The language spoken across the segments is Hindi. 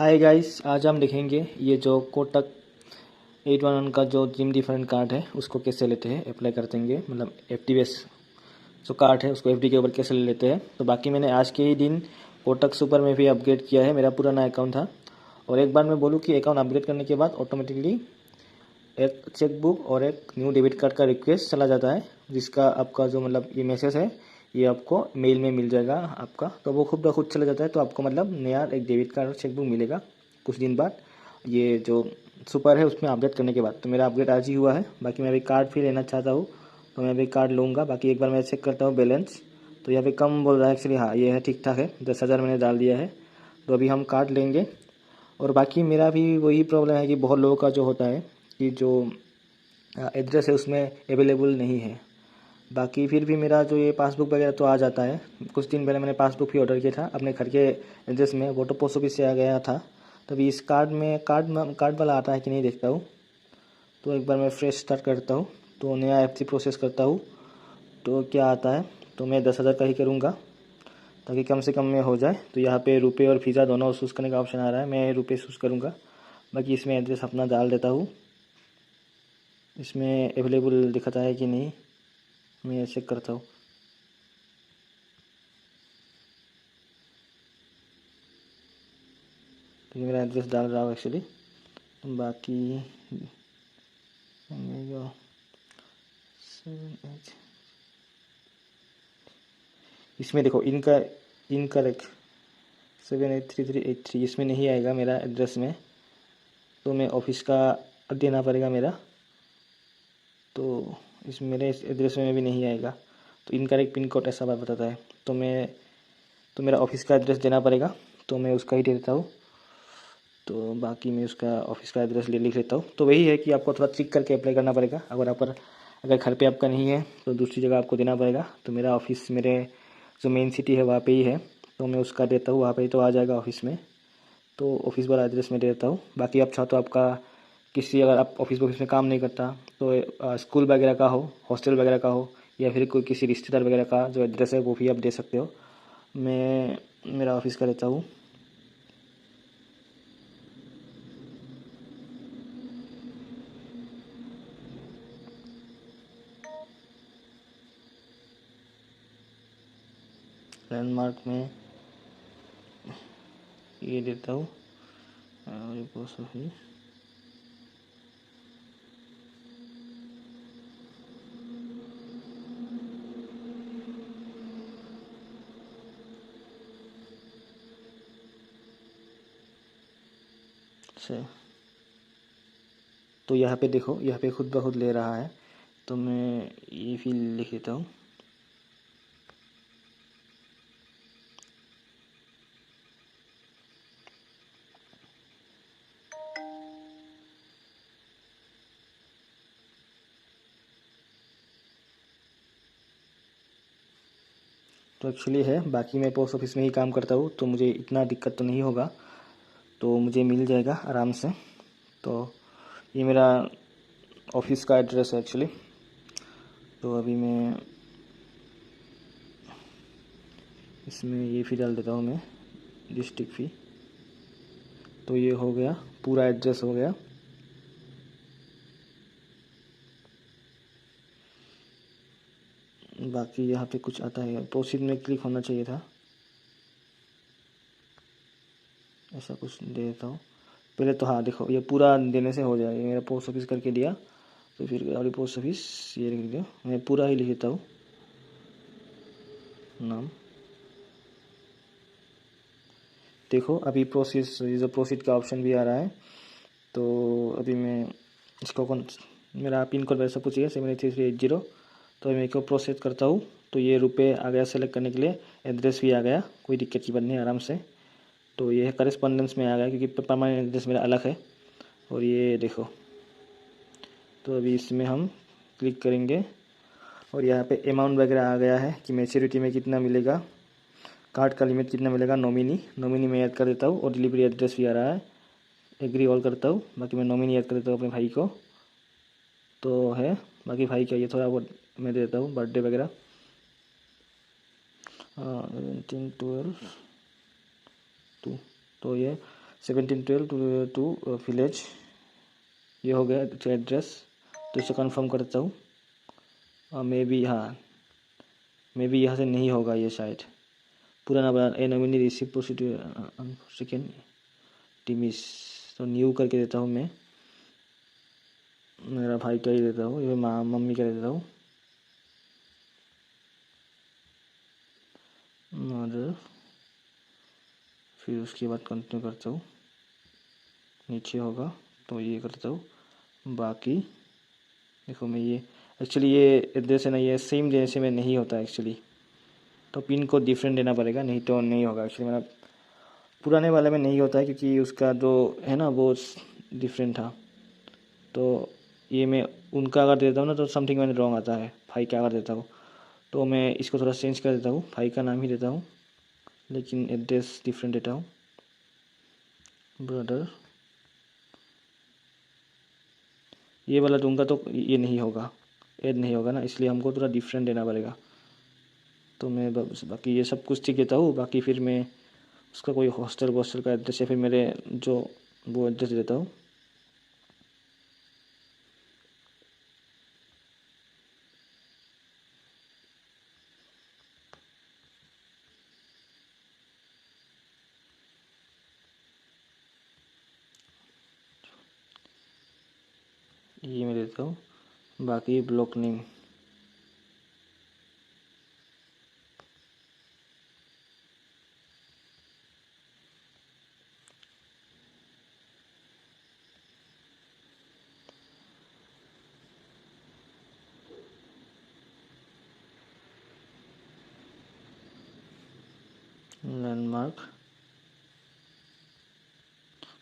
हाय गाइस, आज हम देखेंगे ये जो कोटक 811 का जो जिम डिफरेंट कार्ड है उसको कैसे लेते हैं, अप्लाई करते हैं। मतलब एफटीवेस जो कार्ड है उसको एफडी के ऊपर कैसे ले लेते हैं। तो बाकी मैंने आज के ही दिन कोटक सुपर में भी अपग्रेड किया है, मेरा पुराना अकाउंट था। और एक बार मैं बोलूँ कि अकाउंट अपग्रेड करने के बाद ऑटोमेटिकली एक चेकबुक और एक न्यू डेबिट कार्ड का रिक्वेस्ट चला जाता है, जिसका आपका जो मतलब ये मैसेज है ये आपको मेल में मिल जाएगा आपका। तो वो खुद ब खुद चला जाता है, तो आपको मतलब नया एक डेबिट कार्ड और चेकबुक मिलेगा कुछ दिन बाद, ये जो सुपर है उसमें अपडेट करने के बाद। तो मेरा अपडेट आज ही हुआ है। बाकी मैं अभी कार्ड भी लेना चाहता हूँ, तो मैं अभी कार्ड लूँगा। बाकी एक बार मैं चेक करता हूँ बैलेंस, तो यहाँ पे कम बोल रहा है एक्चुअली। हाँ, ये है ठीक ठाक है, 10,000 मैंने डाल दिया है। तो अभी हम कार्ड लेंगे। और बाकी मेरा भी वही प्रॉब्लम है कि बहुत लोगों का जो होता है कि जो एड्रेस है उसमें अवेलेबल नहीं है। बाकी फिर भी मेरा जो ये पासबुक वगैरह तो आ जाता है। कुछ दिन पहले मैंने पासबुक भी ऑर्डर किया था अपने घर के एड्रेस में, वो तो पोस्ट ऑफिस से आ गया था। तभी इस कार्ड में कार्ड वाला आता है कि नहीं देखता हूँ। तो एक बार मैं फ्रेश स्टार्ट करता हूँ, तो नया एफसी प्रोसेस करता हूँ, तो क्या आता है। तो मैं 10,000 का ही करूँगा ताकि कम से कम में हो जाए। तो यहाँ पे रुपए और वीज़ा दोनों चूज़ करने का ऑप्शन आ रहा है, मैं रुपए चूज़ करूँगा। बाकी इसमें एड्रेस अपना डाल देता हूँ, इसमें अवेलेबल दिखाता है कि नहीं मैं चेक करता हूँ। तो ये मेरा एड्रेस डाल रहा हूँ एक्चुअली। बाकी इसमें देखो इनकरेक्ट 783383 इसमें नहीं आएगा मेरा एड्रेस में, तो मैं ऑफिस का देना पड़ेगा मेरा। तो इस मेरे इस एड्रेस में भी नहीं आएगा, तो इनकरेक्ट पिन कोड ऐसा बात बताता है। तो मेरा ऑफिस का एड्रेस देना पड़ेगा, तो मैं उसका ही दे देता हूँ। तो बाकी मैं उसका ऑफिस का एड्रेस लिख लेता हूँ। तो वही है कि आपको थोड़ा ट्रिक करके अप्लाई करना पड़ेगा। अगर घर पे आपका नहीं है तो दूसरी जगह आपको देना पड़ेगा। तो मेरा ऑफिस मेरे जो मेन सिटी है वहाँ पे ही है, तो मैं उसका देता हूँ, वहाँ पे ही तो आ जाएगा ऑफिस में। तो ऑफिस वाला एड्रेस में देता हूँ। बाकी आप चाहो तो आपका अगर आप ऑफिस में काम नहीं करता तो स्कूल वगैरह का हो, हॉस्टल वगैरह का हो, या फिर कोई किसी रिश्तेदार वगैरह का जो एड्रेस है वो भी आप दे सकते हो। मैं मेरा ऑफिस का देता हूँ। लैंडमार्क में ये देता हूँ और पोस्ट ऑफिस। से तो यहाँ पे देखो, यहाँ पे खुद ब खुद ले रहा है, तो मैं ये फिर लिख देता हूँ। तो एक्चुअली है, बाकी मैं पोस्ट ऑफिस में ही काम करता हूँ, तो मुझे इतना दिक्कत तो नहीं होगा, तो मुझे मिल जाएगा आराम से। तो ये मेरा ऑफिस का एड्रेस है एक्चुअली। तो अभी मैं इसमें ये फ़ी डाल देता हूँ मैं, डिस्ट्रिक्ट फ़ी। तो ये हो गया, पूरा एड्रेस हो गया। बाकी यहाँ पे कुछ आता है, प्रोसीड में क्लिक होना चाहिए था, ऐसा कुछ दे देता हूँ पहले। तो हाँ देखो, ये पूरा देने से हो जाएगा। ये मेरा पोस्ट ऑफिस करके दिया, तो फिर और पोस्ट ऑफिस ये लिख दिया, मैं पूरा ही लिख देता हूँ नाम। देखो अभी प्रोसेस, ये जो प्रोसीड का ऑप्शन भी आ रहा है। तो अभी मैं इसको मेरा पिन कोड वैसा पूछिए 78380। तो मैं इसको प्रोसेस करता हूँ। तो ये रुपए आ गया सेलेक्ट करने के लिए, एड्रेस भी आ गया, कोई दिक्कत की बात नहीं, आराम से। तो ये करस्पॉन्डेंस में आ गया क्योंकि परमानेंट एड्रेस मेरा अलग है। और ये देखो, तो अभी इसमें हम क्लिक करेंगे और यहाँ पे अमाउंट वगैरह आ गया है कि मैच्योरिटी में कितना मिलेगा, कार्ड का लिमिट कितना मिलेगा, नॉमिनी में ऐड कर देता हूँ। और डिलीवरी एड्रेस भी आ रहा है, एग्री ऑल करता हूँ। बाकी मैं नॉमिनी ऐड कर देता हूँ अपने भाई को, तो है। बाकी भाई का ये थोड़ा बहुत मैं दे देता हूँ, बर्थडे वगैरह 17/12/2। तो ये 1712 टू विलेज, ये हो गया तो एड्रेस। तो इसे कंफर्म करता हूँ। मे बी हाँ, मे बी यहाँ से नहीं होगा ये शायद। पुराना बना a nominee receive procedure second times, तो न्यू करके देता हूँ मैं। मेरा भाई का ही देता हूँ, ये मम्मी का देता हूँ। और फिर उसके बाद कंटिन्यू करता हूँ, नीचे होगा तो ये करता हूँ। बाकी देखो मैं ये एक्चुअली ये एड्रेस है ना, ये सेम जैसे में नहीं होता एक्चुअली, तो पिन कोड डिफरेंट देना पड़ेगा, नहीं तो नहीं होगा एक्चुअली। मेरा पुराने वाले में नहीं होता है क्योंकि उसका जो है ना वो डिफरेंट था। तो ये मैं उनका अगर देता हूँ ना तो समथिंग मैंने रॉन्ग आता है। भाई का अगर देता हूँ तो मैं इसको थोड़ा चेंज कर देता हूँ, भाई का नाम ही देता हूँ लेकिन एड्रेस डिफरेंट देता हूँ। ब्रदर ये वाला दूंगा तो ये नहीं होगा, ऐड नहीं होगा ना, इसलिए हमको थोड़ा डिफरेंट देना पड़ेगा। तो मैं बाकी ये सब कुछ ठीक देता हूँ। बाकी फिर मैं उसका कोई हॉस्टल का एड्रेस या फिर मेरे जो वो एड्रेस देता हूँ। ये मैं देता हूँ। बाकी ब्लॉक नेम लैंडमार्क,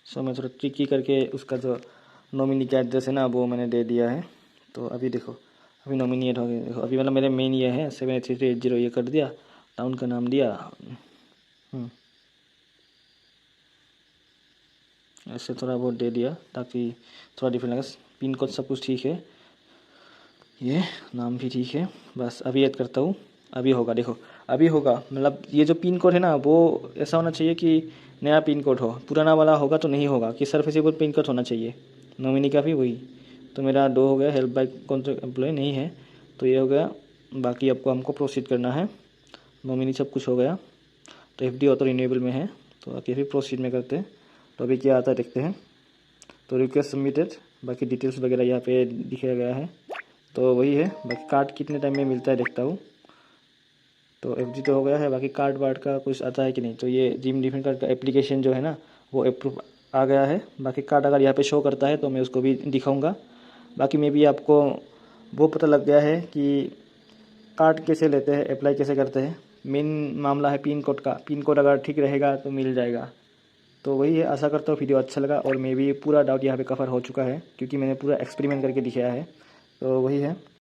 सो मैं थोड़ा ट्रिकी करके उसका जो नॉमिनी का एड्रेस है ना वो मैंने दे दिया है। तो अभी देखो अभी नॉमिनी ऐड हो गया। देखो अभी मतलब मेरे मेन ये है 78380 ये कर दिया, टाउन का नाम दिया। ऐसे थोड़ा बहुत दे दिया ताकि थोड़ा डिफरेंट लगे। पिन कोड सब कुछ ठीक है, ये नाम भी ठीक है। बस अभी ऐड करता हूँ, अभी होगा। देखो अभी होगा, मतलब ये जो पिन कोड है ना वो ऐसा होना चाहिए कि नया पिन कोड हो, पुराना वाला होगा तो नहीं होगा कि सर्फेसेबल पिन कोड होना चाहिए। नॉमिनी का भी वही, तो मेरा 2 हो गया। हेल्प बाय कॉन्ट्रैक्ट एम्प्लॉय नहीं है तो ये हो गया। बाकी आपको हमको प्रोसीड करना है, नॉमिनी सब कुछ हो गया। तो एफडी ऑटो रिन्यूएबल में है, तो आगे फिर प्रोसीड में करते हैं। तो अभी क्या आता है देखते हैं। तो रिक्वेस्ट सबमिटेड, बाकी डिटेल्स वगैरह यहाँ पे दिखाया गया है, तो वही है। बाकी कार्ड कितने टाइम में मिलता है देखता हूँ। तो एफडी तो हो गया है, बाकी कार्ड वार्ड का कुछ आता है कि नहीं। तो ये जिम डिफेंस कार्ड का एप्लीकेशन जो है ना वो अप्रूव आ गया है। बाकी कार्ड अगर यहाँ पे शो करता है तो मैं उसको भी दिखाऊंगा। बाकी में भी आपको वो पता लग गया है कि कार्ड कैसे लेते हैं, अप्लाई कैसे करते हैं। मेन मामला है पिन कोड का, पिन कोड अगर ठीक रहेगा तो मिल जाएगा। तो वही है, आशा करता हूँ वीडियो अच्छा लगा और मे भी पूरा डाउट यहाँ पे कवर हो चुका है क्योंकि मैंने पूरा एक्सपेरिमेंट करके दिखाया है। तो वही है।